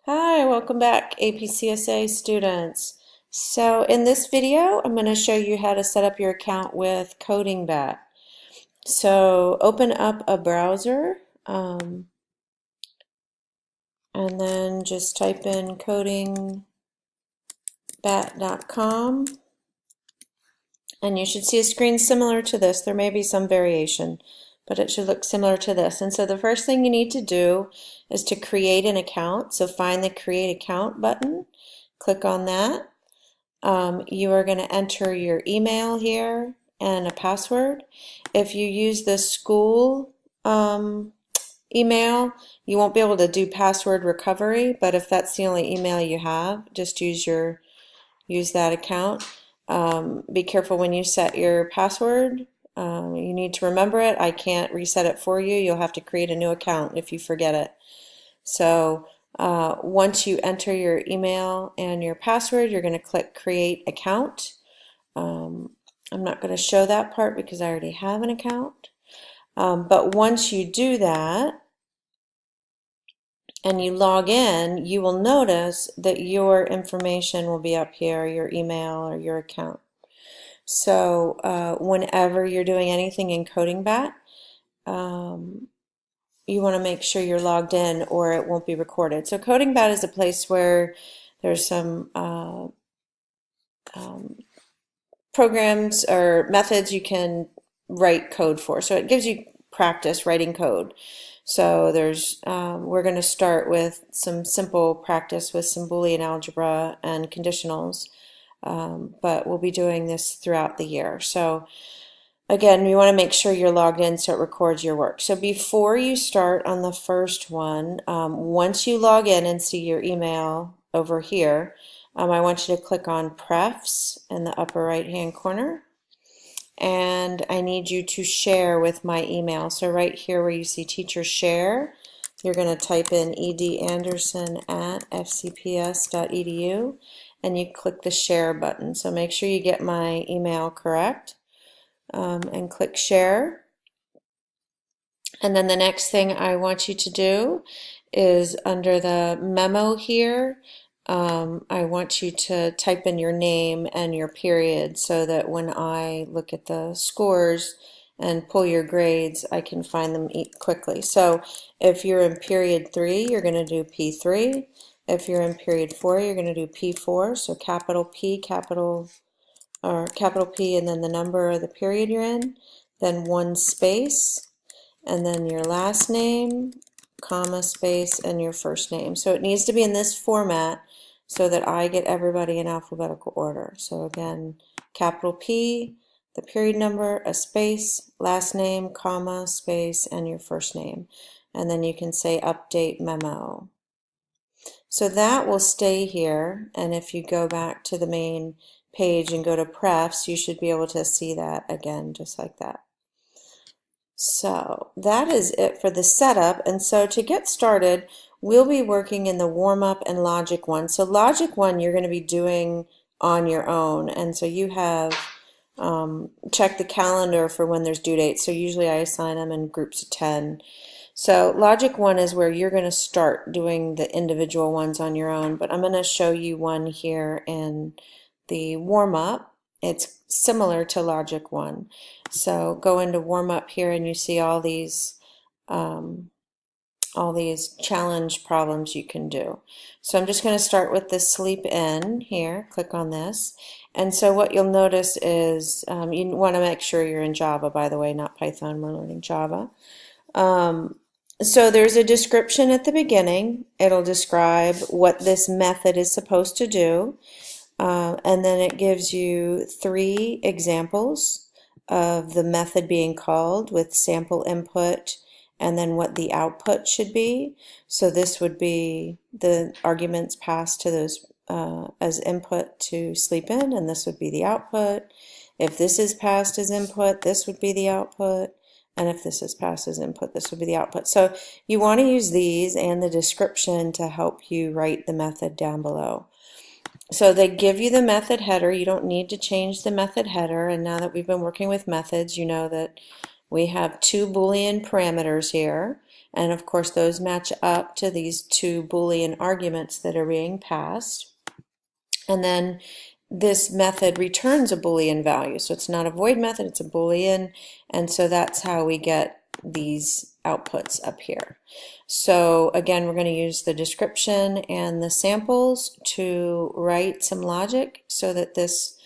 Hi, welcome back, APCSA students. So in this video, I'm going to show you how to set up your account with Codingbat. So open up a browser and then just type in codingbat.com and you should see a screen similar to this. There may be some variation, but it should look similar to this. And so the first thing you need to do is to create an account. So find the Create Account button, click on that. You are going to enter your email here and a password. If you use the school email, you won't be able to do password recovery, but if that's the only email you have, just use that account. Be careful when you set your password. You need to remember it. I can't reset it for you. You'll have to create a new account if you forget it. So once you enter your email and your password, you're going to click Create Account. I'm not going to show that part because I already have an account. But once you do that and you log in, you will notice that your information will be up here, your email or your account. So whenever you're doing anything in Codingbat, you want to make sure you're logged in or it won't be recorded. So Codingbat is a place where there's some programs or methods you can write code for. So it gives you practice writing code. So we're going to start with some simple practice with some Boolean algebra and conditionals, but we'll be doing this throughout the year. So again, you want to make sure you're logged in so it records your work. So before you start on the first one, once you log in and see your email over here, I want you to click on Prefs in the upper right hand corner. And I need you to share with my email. So right here where you see Teacher Share, you're going to type in edanderson@fcps.edu and you click the Share button. So make sure you get my email correct. And click Share. And then the next thing I want you to do is under the memo here, I want you to type in your name and your period so that when I look at the scores and pull your grades, I can find them quickly. So if you're in period 3, you're going to do P3. If you're in period 4, you're going to do P4. So capital P, capital P, and then the number or the period you're in, then 1 space, and then your last name, comma, space, and your first name. So it needs to be in this format so that I get everybody in alphabetical order. So again, capital P, the period number, a space, last name, comma, space, and your first name. And then you can say update memo. So that will stay here, and if you go back to the main page and go to Prefs, you should be able to see that again, just like that. So that is it for the setup. And so to get started, we'll be working in the warm-up and logic 1. So logic 1 you're going to be doing on your own. And so you have checked the calendar for when there's due dates. So usually I assign them in groups of 10. So logic 1 is where you're going to start doing the individual ones on your own. But I'm going to show you one here in the warm-up. It's similar to logic 1. So go into warm-up here and you see all these challenge problems you can do. So I'm just going to start with the sleep in here. Click on this. And so what you'll notice is you want to make sure you're in Java, by the way, not Python. We're learning Java. So there's a description at the beginning. It'll describe what this method is supposed to do. And then it gives you 3 examples of the method being called with sample input and then what the output should be. So this would be the arguments passed to those as input to sleep in, and this would be the output. If this is passed as input, this would be the output. And if this is passed as input, this would be the output. So you want to use these and the description to help you write the method down below. So they give you the method header. You don't need to change the method header. And now that we've been working with methods, you know that we have 2 Boolean parameters here. And of course, those match up to these two Boolean arguments that are being passed. And then this method returns a Boolean value. So it's not a void method, it's a Boolean. And so that's how we get these outputs up here. So again, we're going to use the description and the samples to write some logic so that this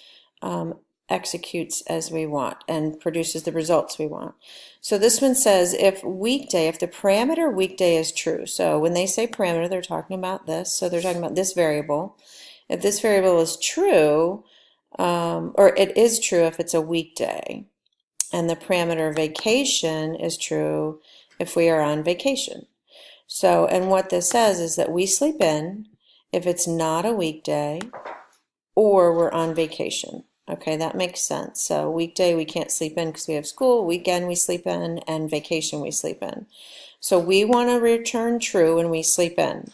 executes as we want and produces the results we want. So this one says if weekday, if the parameter weekday is true, so when they say parameter, they're talking about this, so they're talking about this variable. If this variable is true, or it is true if it's a weekday, and the parameter vacation is true if we are on vacation. So, and what this says is that we sleep in if it's not a weekday or we're on vacation. Okay, that makes sense. So weekday we can't sleep in because we have school, weekend we sleep in, and vacation we sleep in. So we want to return true when we sleep in.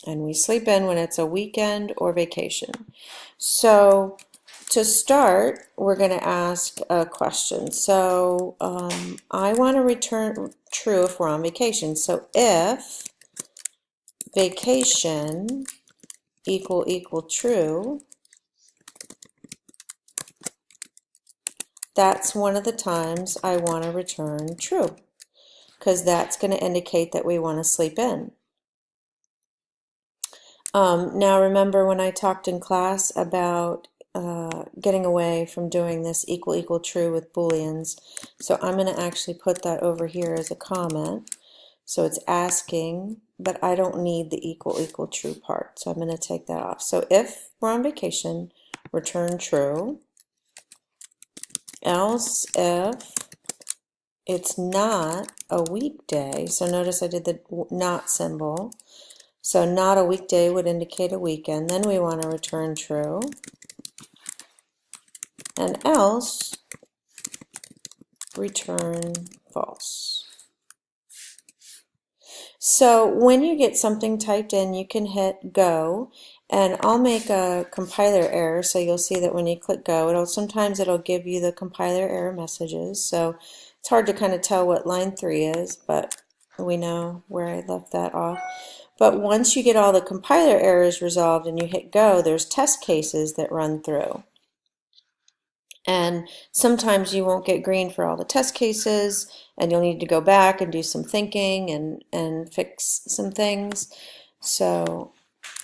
And we sleep in when it's a weekend or vacation. So to start, we're going to ask a question. So I want to return true if we're on vacation. So if vacation equal true, that's one of the times I want to return true, because that's going to indicate that we want to sleep in. Now remember when I talked in class about getting away from doing this equal true with Booleans. So I'm going to actually put that over here as a comment. So it's asking, but I don't need the equal true part. So I'm going to take that off. So if we're on vacation, return true. Else if it's not a weekday, so notice I did the not symbol. So not a weekday would indicate a weekend. Then we want to return true. And else, return false. So when you get something typed in, you can hit go. And I'll make a compiler error, so you'll see that when you click go, sometimes it'll give you the compiler error messages. So it's hard to kind of tell what line 3 is, but we know where I left that off. But once you get all the compiler errors resolved and you hit go, there's test cases that run through. And sometimes you won't get green for all the test cases, and you'll need to go back and do some thinking and fix some things. So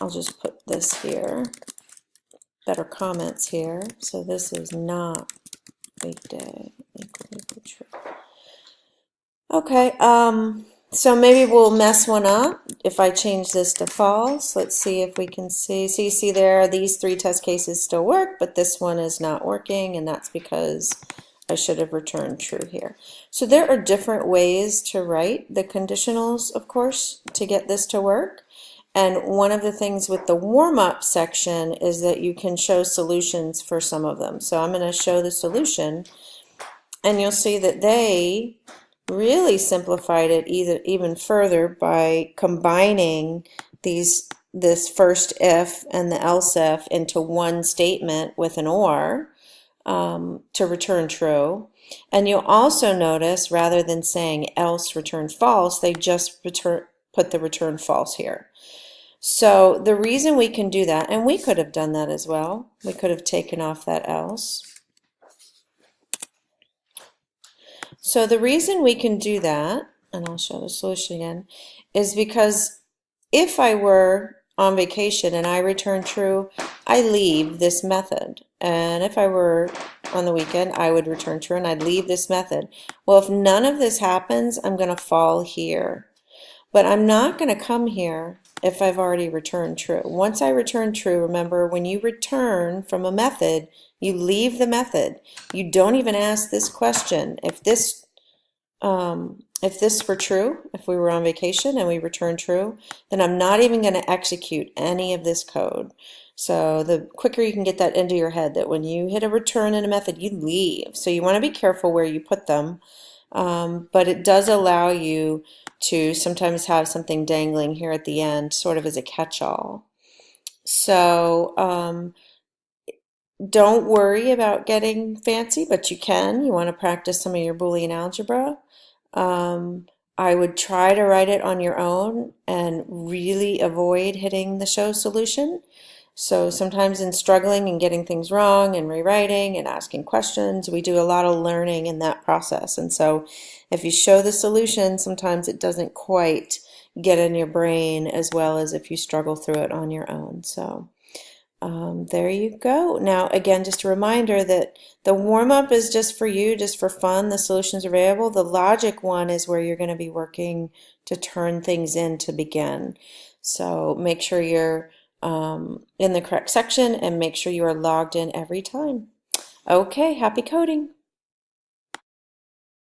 I'll just put this here, better comments here. So this is not weekday equal true. Okay, so maybe we'll mess one up if I change this to false. Let's see if we can see. So you see there, these 3 test cases still work, but this one is not working, and that's because I should have returned true here. So there are different ways to write the conditionals, of course, to get this to work. And one of the things with the warm-up section is that you can show solutions for some of them. So I'm going to show the solution, and you'll see that they really simplified it even further by combining this first if and the else if into one statement with an or to return true. And you'll also notice rather than saying else return false, they just put the return false here. So the reason we can do that, and we could have done that as well, we could have taken off that else. So the reason we can do that, and I'll show the solution again, is because if I were on vacation and I return true, I leave this method. And if I were on the weekend, I would return true and I'd leave this method. Well, if none of this happens, I'm going to fall here. But I'm not going to come here if I've already returned true. Once I return true, remember, when you return from a method, you leave the method. You don't even ask this question. If this were true, if we were on vacation and we returned true, then I'm not even going to execute any of this code. So the quicker you can get that into your head, that when you hit a return in a method, you leave. So you want to be careful where you put them, but it does allow you to sometimes have something dangling here at the end, sort of as a catch-all. So don't worry about getting fancy, but you can. You want to practice some of your Boolean algebra. I would try to write it on your own and really avoid hitting the show solution. So sometimes in struggling and getting things wrong and rewriting and asking questions, we do a lot of learning in that process. And so if you show the solution, sometimes it doesn't quite get in your brain as well as if you struggle through it on your own. So there you go. Now, again, just a reminder that the warm-up is just for you, just for fun. The solutions are available. The logic one is where you're going to be working to turn things in to begin. So make sure you're in the correct section and make sure you are logged in every time. Okay, happy coding.